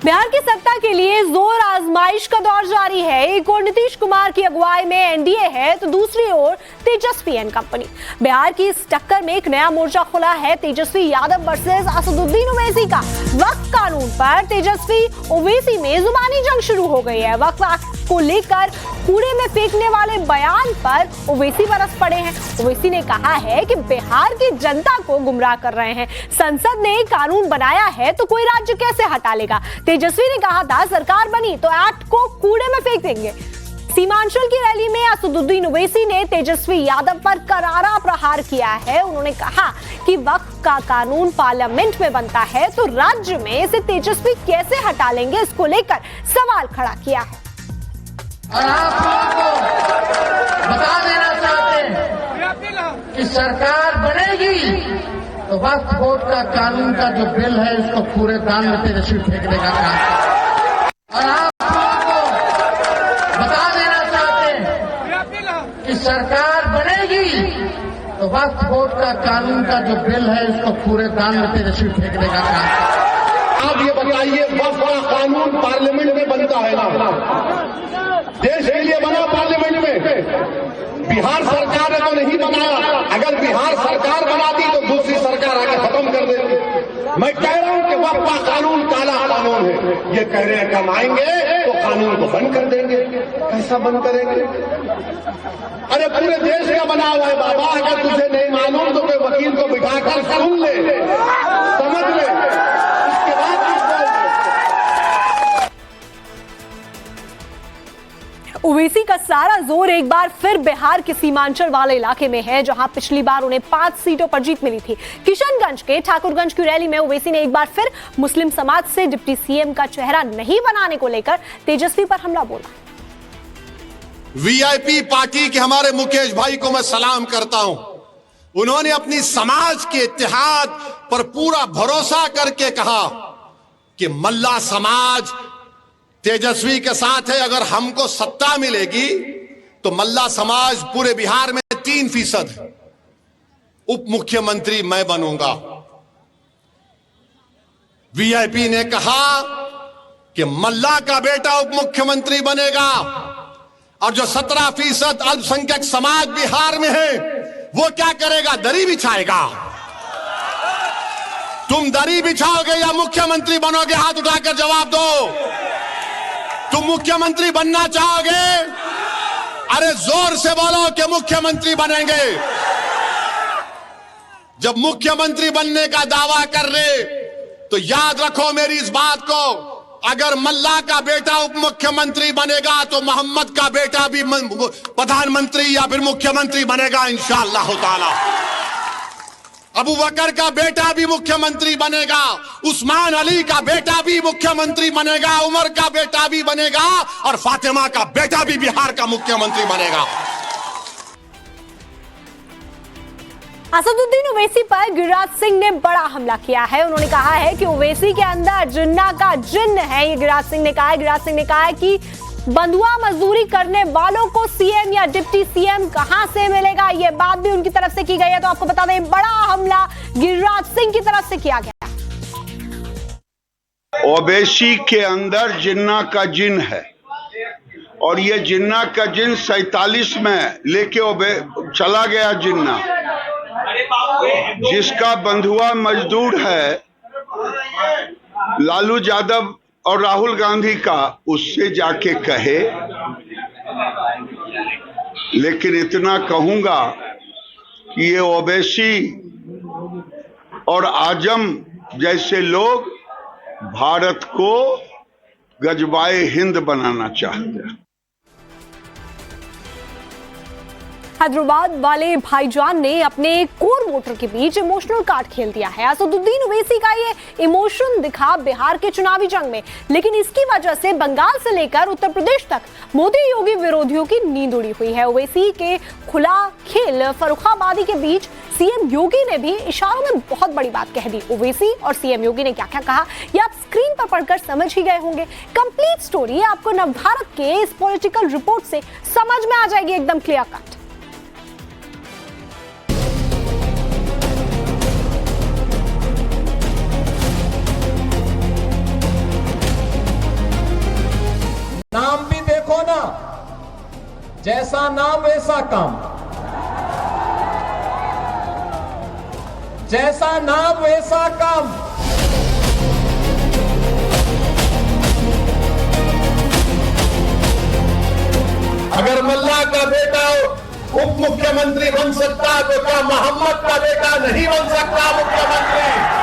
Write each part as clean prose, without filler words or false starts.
बिहार की सत्ता के लिए जोर आजमाइश का दौर जारी है। एक ओर नीतीश कुमार की अगुवाई में एनडीए है तो दूसरी ओर तेजस्वी एंड कंपनी। बिहार की इस टक्कर में एक नया मोर्चा खुला है, तेजस्वी यादव वर्सेस असदुद्दीन ओवैसी का। वक्फ कानून पर तेजस्वी ओवैसी में जुबानी जंग शुरू हो गई है। वक्फ को लेकर कूड़े में फेंकने वाले बयान पर ओवैसी बरस पड़े हैं। ओवैसी ने कहा है कि बिहार की जनता को गुमराह कर रहे हैं। संसद ने कानून बनाया है तो कोई राज्य कैसे हटा लेगा। तेजस्वी ने कहा था सरकार बनी तो एक्ट को कूड़े में फेंक देंगे। सीमांचल की रैली में असदुद्दीन ओवैसी ने तेजस्वी यादव पर करारा प्रहार किया है। उन्होंने कहा कि वक्फ का कानून पार्लियामेंट में बनता है तो राज्य में इसे तेजस्वी कैसे हटा लेंगे, इसको लेकर सवाल खड़ा किया है। और आप लोगों को बता देना चाहते हैं कि सरकार बनेगी तो वक्फ बोर्ड का कानून का जो बिल है उसको पूरे दान में तेजस्वी फेंकने का काम। और आप लोगों को बता देना चाहते हैं कि सरकार बनेगी तो वक्फ बोर्ड का कानून का जो बिल है उसको पूरे दान में तेजस्वी फेंकने का काम। आप ये बताइए, वक्फ का कानून पार्लियामेंट में बनता है ना? देश के लिए बना पार्लियामेंट में। बिहार सरकार ने तो नहीं बनाया। अगर बिहार सरकार बनाती तो दूसरी सरकार आके खत्म कर देती। मैं कह रहा हूं कि वक्फ का कानून काला कानून है। ये कह रहे हैं कमाएंगे तो कानून को बंद कर देंगे। कैसा बंद करेंगे? अरे पूरे देश का बना हुआ है बाबा। अगर तुझे नहीं मालूम तो कोई वकील को बिठाकर सुन ले, समझ ले, उसके बाद ओवैसी का सारा जोर एक बार फिर बिहार के सीमांचल वाले इलाके में है, जहां पिछली बार उन्हें 5 सीटों पर जीत मिली थी। किशनगंज के ठाकुरगंज की रैली में ओवैसी ने एक बार फिर मुस्लिम समाज से डिप्टी सीएम का चेहरा नहीं बनाने को लेकर तेजस्वी पर हमला बोला। वीआईपी पार्टी के हमारे मुकेश भाई को मैं सलाम करता हूं। उन्होंने अपनी समाज के इत्तेहाद पर पूरा भरोसा करके कहा कि मल्ला समाज तेजस्वी के साथ है। अगर हमको सत्ता मिलेगी तो मल्ला समाज पूरे बिहार में 3% उप मुख्यमंत्री मैं बनूंगा। वीआईपी ने कहा कि मल्ला का बेटा उप मुख्यमंत्री बनेगा और जो 17% अल्पसंख्यक समाज बिहार में है वो क्या करेगा? दरी बिछाएगा। तुम दरी बिछाओगे या मुख्यमंत्री बनोगे? हाथ उठाकर जवाब दो। तुम मुख्यमंत्री बनना चाहोगे? अरे जोर से बोलो कि मुख्यमंत्री बनेंगे। जब मुख्यमंत्री बनने का दावा कर रहे तो याद रखो मेरी इस बात को, अगर मल्ला का बेटा उप मुख्यमंत्री बनेगा तो मोहम्मद का बेटा भी प्रधानमंत्री या फिर मुख्यमंत्री बनेगा इंशाअल्लाह ताला। अबू बकर का बेटा भी मुख्यमंत्री बनेगा, उस्मान अली का बेटा भी मुख्यमंत्री बनेगा, उमर का बेटा भी बनेगा और फातिमा का बेटा भी बिहार का मुख्यमंत्री बनेगा। असदुद्दीन ओवैसी पर गिरिराज सिंह ने बड़ा हमला किया है। उन्होंने कहा है कि ओवैसी के अंदर जिन्ना का जिन्न है। ये गिरिराज सिंह ने कहा है। गिरिराज सिंह ने कहा है कि बंधुआ मजदूरी करने वालों को सीएम या डिप्टी सीएम कहां से मिलेगा। ये बात भी उनकी तरफ से की गई है। तो आपको बता दें, बड़ा हमला गिरिराज सिंह की तरफ से किया गया। ओवैसी के अंदर जिन्ना का जिन है और ये जिन्ना का जिन 47 में लेके चला गया। जिन्ना जिसका बंधुआ मजदूर है लालू यादव और राहुल गांधी का, उससे जाके कहे। लेकिन इतना कहूंगा कि ये ओवैसी और आजम जैसे लोग भारत को गजबाए हिंद बनाना चाहते हैं। हैदराबाद वाले भाईजान ने अपने कोर वोटर के बीच इमोशनल कार्ड खेल दिया है। असदुद्दीन ओवैसी का ये इमोशन दिखा बिहार के चुनावी जंग में, लेकिन इसकी वजह से बंगाल से लेकर उत्तर प्रदेश तक मोदी योगी विरोधियों की नींद उड़ी हुई है। ओवैसी के खुला खेल फर्रुखाबादी के बीच सीएम योगी ने भी इशारों में बहुत बड़ी बात कह दी। ओवैसी और सीएम योगी ने क्या क्या कहा ये आप स्क्रीन पर पढ़कर समझ ही गए होंगे। कंप्लीट स्टोरी आपको नवभारत के इस पॉलिटिकल रिपोर्ट से समझ में आ जाएगी, एकदम क्लियर कट। नाम भी देखो ना, जैसा नाम वैसा काम, जैसा नाम वैसा काम। अगर मल्ला का बेटा उप मुख्यमंत्री बन सकता तो क्या मोहम्मद का बेटा नहीं बन सकता मुख्यमंत्री?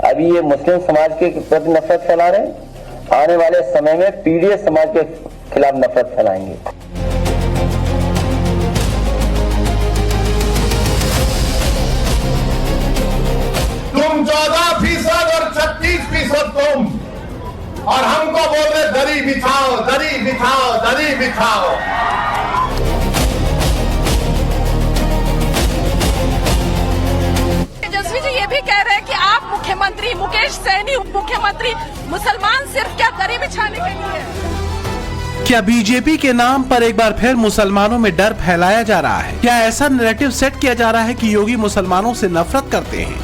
अभी ये मुस्लिम समाज के प्रति नफरत फैला रहे हैं, आने वाले समय में पीडीएस समाज के खिलाफ नफरत फैलाएंगे। तुम 14% और 36% तुम, और हमको बोल रहे दरी बिछाओ, दरी बिछाओ, दरी बिछाओ। तेजस्वी जी ये भी कह रहे हैं कि आप मुख्यमंत्री, मुकेश सहनी उप मुख्यमंत्री, मुसलमान सिर्फ क्या दरी बिछाने के लिए? क्या बीजेपी के नाम पर एक बार फिर मुसलमानों में डर फैलाया जा रहा है? क्या ऐसा नैरेटिव सेट किया जा रहा है कि योगी मुसलमानों से नफरत करते हैं?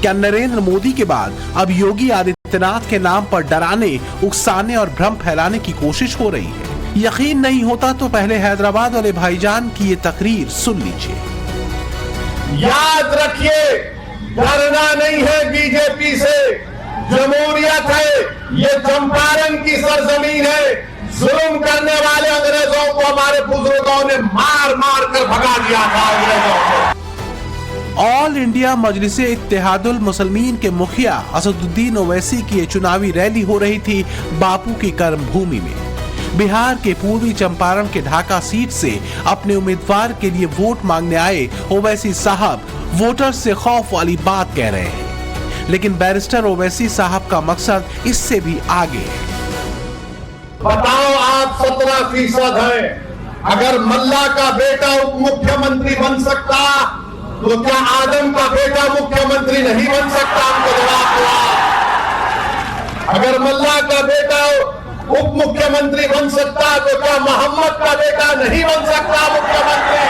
क्या नरेंद्र मोदी के बाद अब योगी आदित्यनाथ के नाम पर डराने, उकसाने और भ्रम फैलाने की कोशिश हो रही है? यकीन नहीं होता तो पहले हैदराबाद वाले भाईजान की ये तकरीर सुन लीजिए। याद रखिए, डरना नहीं है बीजेपी से, जमहूरियत है, ये चंपारण की सरजमीन है। जुल्म करने वाले अंग्रेजों को हमारे बुजुर्गों ने मार मार कर भगा दिया था अंग्रेजों को। ऑल इंडिया मजलिसे इत्तेहादुल मुसलमीन के मुखिया असदुद्दीन ओवैसी की चुनावी रैली हो रही थी बापू की कर्म भूमि में। बिहार के पूर्वी चंपारण के ढाका सीट से अपने उम्मीदवार के लिए वोट मांगने आए ओवैसी साहब वोटर से खौफ वाली बात कह रहे हैं, लेकिन बैरिस्टर ओवैसी साहब का मकसद इससे भी आगे है। बताओ, आप 17% हैं। अगर मल्ला का बेटा उप मुख्यमंत्री बन सकता तो क्या आदम का बेटा मुख्यमंत्री नहीं बन सकता? हमको जवाब दो। अगर मल्ला का बेटा उप मुख्यमंत्री बन सकता तो क्या मोहम्मद का बेटा नहीं बन सकता मुख्यमंत्री?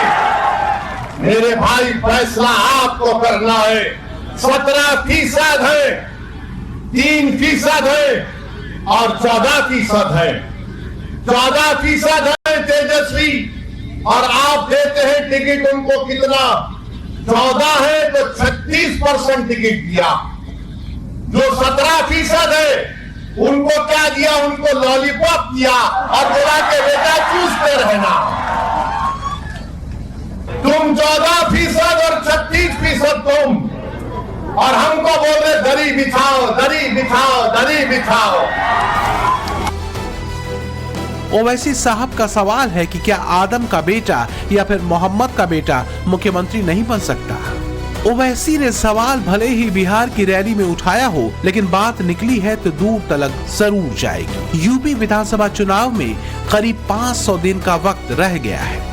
मेरे भाई, फैसला आपको करना है। 17% है, 3% है और 14% है। 14% है तेजस्वी, और आप देते हैं टिकट उनको कितना? 14 है तो 36% टिकट दिया। जो 17% है उनको क्या दिया? उनको लॉलीपॉप दिया और बोला के बेटा चूसते रहना। तुम 14% और 36% तुम, और हमको बोल रहे दरी बिछाओ, दरी बिछाओ, दरी बिछाओ। ओवैसी साहब का सवाल है कि क्या आदम का बेटा या फिर मोहम्मद का बेटा मुख्यमंत्री नहीं बन सकता? ओवैसी ने सवाल भले ही बिहार की रैली में उठाया हो, लेकिन बात निकली है तो दूर तलक जरूर जाएगी। यूपी विधानसभा चुनाव में करीब 500 दिन का वक्त रह गया है।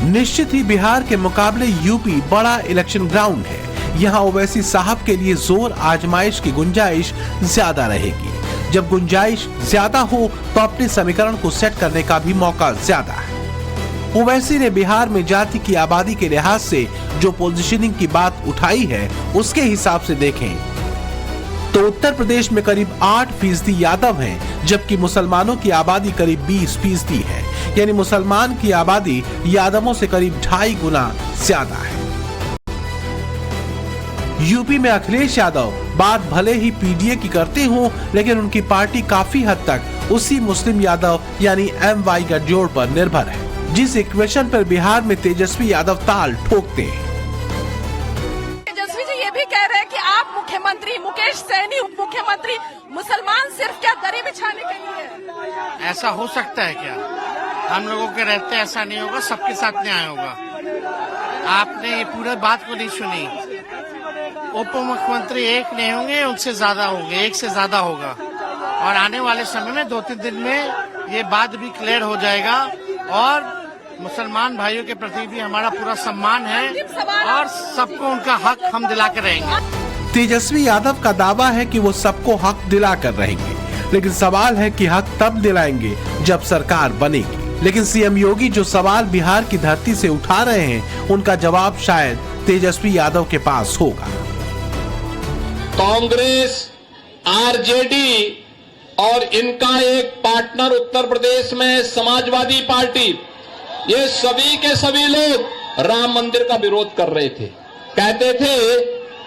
निश्चित ही बिहार के मुकाबले यूपी बड़ा इलेक्शन ग्राउंड है। यहाँ ओवैसी साहब के लिए जोर आजमाइश की गुंजाइश ज्यादा रहेगी। जब गुंजाइश ज्यादा हो तो अपने समीकरण को सेट करने का भी मौका ज्यादा है। ओवैसी ने बिहार में जाति की आबादी के लिहाज से जो पोजीशनिंग की बात उठाई है, उसके हिसाब से देखें तो उत्तर प्रदेश में करीब 8% यादव हैं, जबकि मुसलमानों की आबादी करीब 20% है। यानी मुसलमान की आबादी यादवों से करीब 2.5 गुना ज्यादा है। यूपी में अखिलेश यादव बात भले ही पीडीए की करते हों, लेकिन उनकी पार्टी काफी हद तक उसी मुस्लिम यादव यानी MY गठजोड़ पर निर्भर है, जिस इक्वेशन पर बिहार में तेजस्वी यादव ताल ठोकते हैं। तेजस्वी जी ये भी कह रहे हैं कि आप मुख्यमंत्री, मुकेश सहनी उप मुख्यमंत्री, मुसलमान सिर्फ क्या दरी बिछाने के लिए? ऐसा हो सकता है क्या? हम लोगों के रहते ऐसा नहीं होगा, सबके साथ न्याय होगा। आपने ये पूरे बात को नहीं सुनी। उप मुख्यमंत्री एक नहीं होंगे, उनसे ज्यादा होंगे, एक से ज्यादा होगा। और आने वाले समय में 2-3 दिन में ये बात भी क्लियर हो जाएगा। और मुसलमान भाइयों के प्रति भी हमारा पूरा सम्मान है और सबको उनका हक हम दिला कर रहेंगे। तेजस्वी यादव का दावा है कि वो सबको हक दिला कर रहेंगे, लेकिन सवाल है कि हक तब दिलाएंगे जब सरकार बनेगी। लेकिन सीएम योगी जो सवाल बिहार की धरती से उठा रहे हैं, उनका जवाब शायद तेजस्वी यादव के पास होगा। कांग्रेस, आरजेडी और इनका एक पार्टनर उत्तर प्रदेश में समाजवादी पार्टी, ये सभी के सभी लोग राम मंदिर का विरोध कर रहे थे। कहते थे,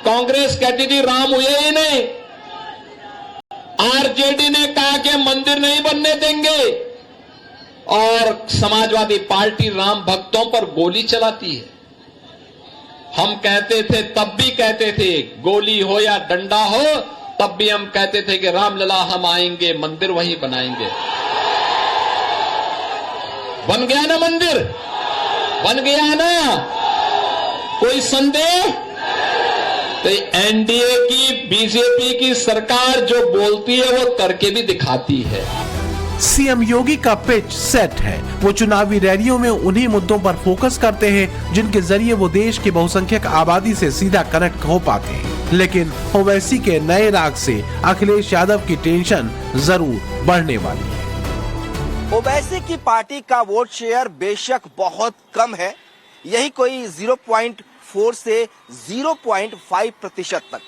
कांग्रेस कहती थी राम हुए ही नहीं, आरजेडी ने कहा कि मंदिर नहीं बनने देंगे, और समाजवादी पार्टी राम भक्तों पर गोली चलाती है। हम कहते थे, तब भी कहते थे, गोली हो या डंडा हो, तब भी हम कहते थे कि रामलला हम आएंगे, मंदिर वहीं बनाएंगे। बन गया ना मंदिर, बन गया ना, कोई संदेह? तो एनडीए की, बीजेपी की सरकार जो बोलती है वो करके भी दिखाती है। सीएम योगी का पिच सेट है। वो चुनावी रैलियों में उन्हीं मुद्दों पर फोकस करते हैं जिनके जरिए वो देश की बहुसंख्यक आबादी से सीधा कनेक्ट हो पाते हैं। लेकिन ओवैसी के नए राग से अखिलेश यादव की टेंशन जरूर बढ़ने वाली है। ओवैसी की पार्टी का वोट शेयर बेशक बहुत कम है, यही कोई 0.4 से 0.5% तक,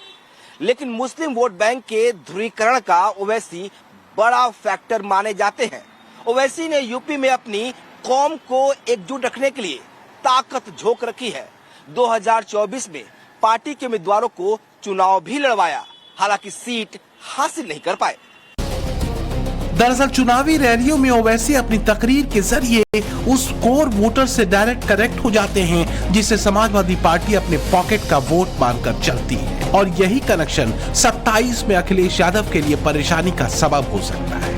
लेकिन मुस्लिम वोट बैंक के ध्रुवीकरण का ओवैसी बड़ा फैक्टर माने जाते हैं। ओवैसी ने यूपी में अपनी कौम को एकजुट रखने के लिए ताकत झोंक रखी है। 2024 में पार्टी के उम्मीदवारों को चुनाव भी लड़वाया, हालांकि सीट हासिल नहीं कर पाए। दरअसल चुनावी रैलियों में ओवैसी अपनी तकरीर के जरिए उस कोर वोटर से डायरेक्ट कनेक्ट हो जाते हैं जिसे समाजवादी पार्टी अपने पॉकेट का वोट मानकर चलती है, और यही कनेक्शन 27 में अखिलेश यादव के लिए परेशानी का सबब हो सकता है।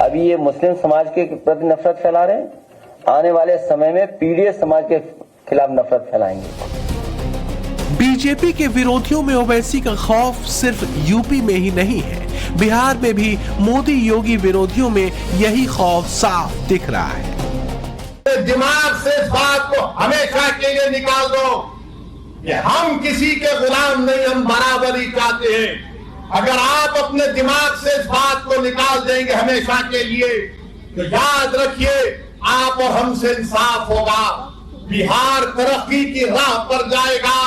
अभी ये मुस्लिम समाज के प्रति नफरत फैला रहे हैं, आने वाले समय में पीडीएस समाज के खिलाफ नफरत फैलाएंगे। बीजेपी के विरोधियों में ओवैसी का खौफ सिर्फ यूपी में ही नहीं है, बिहार में भी मोदी योगी विरोधियों में यही खौफ साफ दिख रहा है। दिमाग से इस बात को हमेशा के लिए निकाल दो कि हम किसी के गुलाम नहीं, हम बराबरी चाहते हैं। अगर आप अपने दिमाग से इस बात को निकाल देंगे हमेशा के लिए, तो याद रखिए आप और हमसे इंसाफ होगा, बिहार तरक्की की राह पर जाएगा।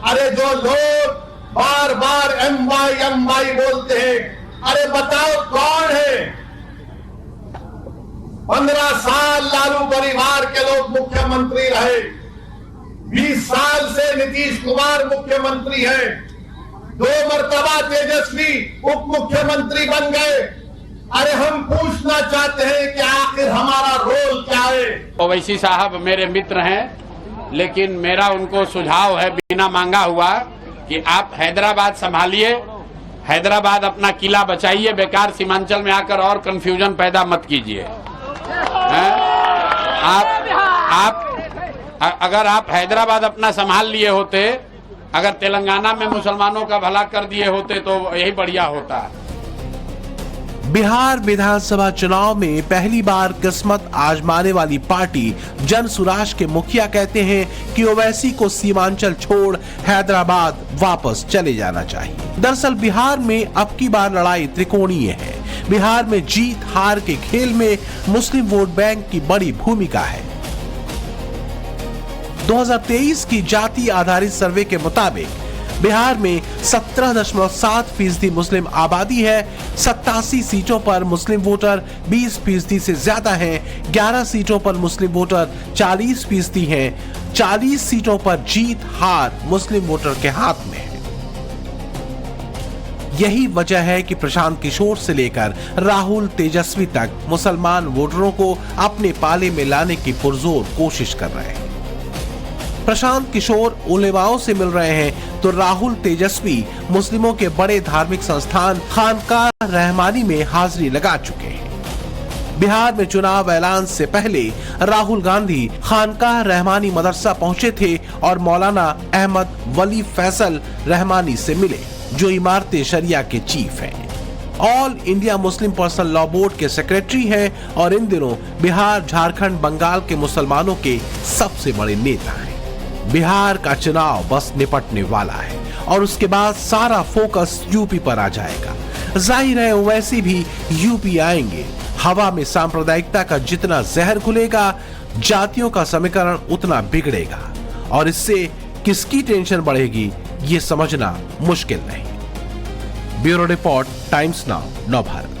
अरे जो लोग बार बार एमवाई बोलते हैं, अरे बताओ कौन है? 15 साल लालू परिवार के लोग मुख्यमंत्री रहे, 20 साल से नीतीश कुमार मुख्यमंत्री हैं, 2 मर्तबा तेजस्वी उप मुख्यमंत्री बन गए। अरे हम पूछना चाहते हैं कि आखिर हमारा रोल क्या है? ओवैसी साहब मेरे मित्र हैं, लेकिन मेरा उनको सुझाव है बिना मांगा हुआ कि आप हैदराबाद संभालिए, हैदराबाद अपना किला बचाइए, बेकार सीमांचल में आकर और कंफ्यूजन पैदा मत कीजिए। अगर आप हैदराबाद अपना संभाल लिए होते, अगर तेलंगाना में मुसलमानों का भला कर दिए होते तो यही बढ़िया होता। बिहार विधानसभा चुनाव में पहली बार किस्मत आजमाने वाली पार्टी जन सुराज के मुखिया कहते हैं कि ओवैसी को सीमांचल छोड़ हैदराबाद वापस चले जाना चाहिए। दरअसल बिहार में अब की बार लड़ाई त्रिकोणीय है। बिहार में जीत हार के खेल में मुस्लिम वोट बैंक की बड़ी भूमिका है। 2023 की जाति आधारित सर्वे के मुताबिक बिहार में 17.7% मुस्लिम आबादी है। 87 सीटों पर मुस्लिम वोटर 20% से ज्यादा हैं। 11 सीटों पर मुस्लिम वोटर 40% हैं। 40 सीटों पर जीत हार मुस्लिम वोटर के हाथ में है। यही वजह है कि प्रशांत किशोर से लेकर राहुल तेजस्वी तक मुसलमान वोटरों को अपने पाले में लाने की पुरजोर कोशिश कर रहे हैं। प्रशांत किशोर उलेमाओं से मिल रहे हैं तो राहुल तेजस्वी मुस्लिमों के बड़े धार्मिक संस्थान खानकाह रहमानी में हाजिरी लगा चुके हैं। बिहार में चुनाव ऐलान से पहले राहुल गांधी खानकाह रहमानी मदरसा पहुंचे थे और मौलाना अहमद वली फैसल रहमानी से मिले, जो इमारत शरिया के चीफ हैं। All India Muslim personal law board के सेक्रेटरी हैं और इन दिनों बिहार, झारखंड, बंगाल के मुसलमानों के सबसे बड़े नेता हैं। बिहार का चुनाव बस निपटने वाला है और उसके बाद सारा फोकस यूपी पर आ जाएगा। जाहिर है ओवैसी भी यूपी आएंगे। हवा में सांप्रदायिकता का जितना जहर घुलेगा, जातियों का समीकरण उतना बिगड़ेगा और इससे किसकी टेंशन बढ़ेगी ये समझना मुश्किल नहीं। ब्यूरो रिपोर्ट, टाइम्स नाउ, नव भारत।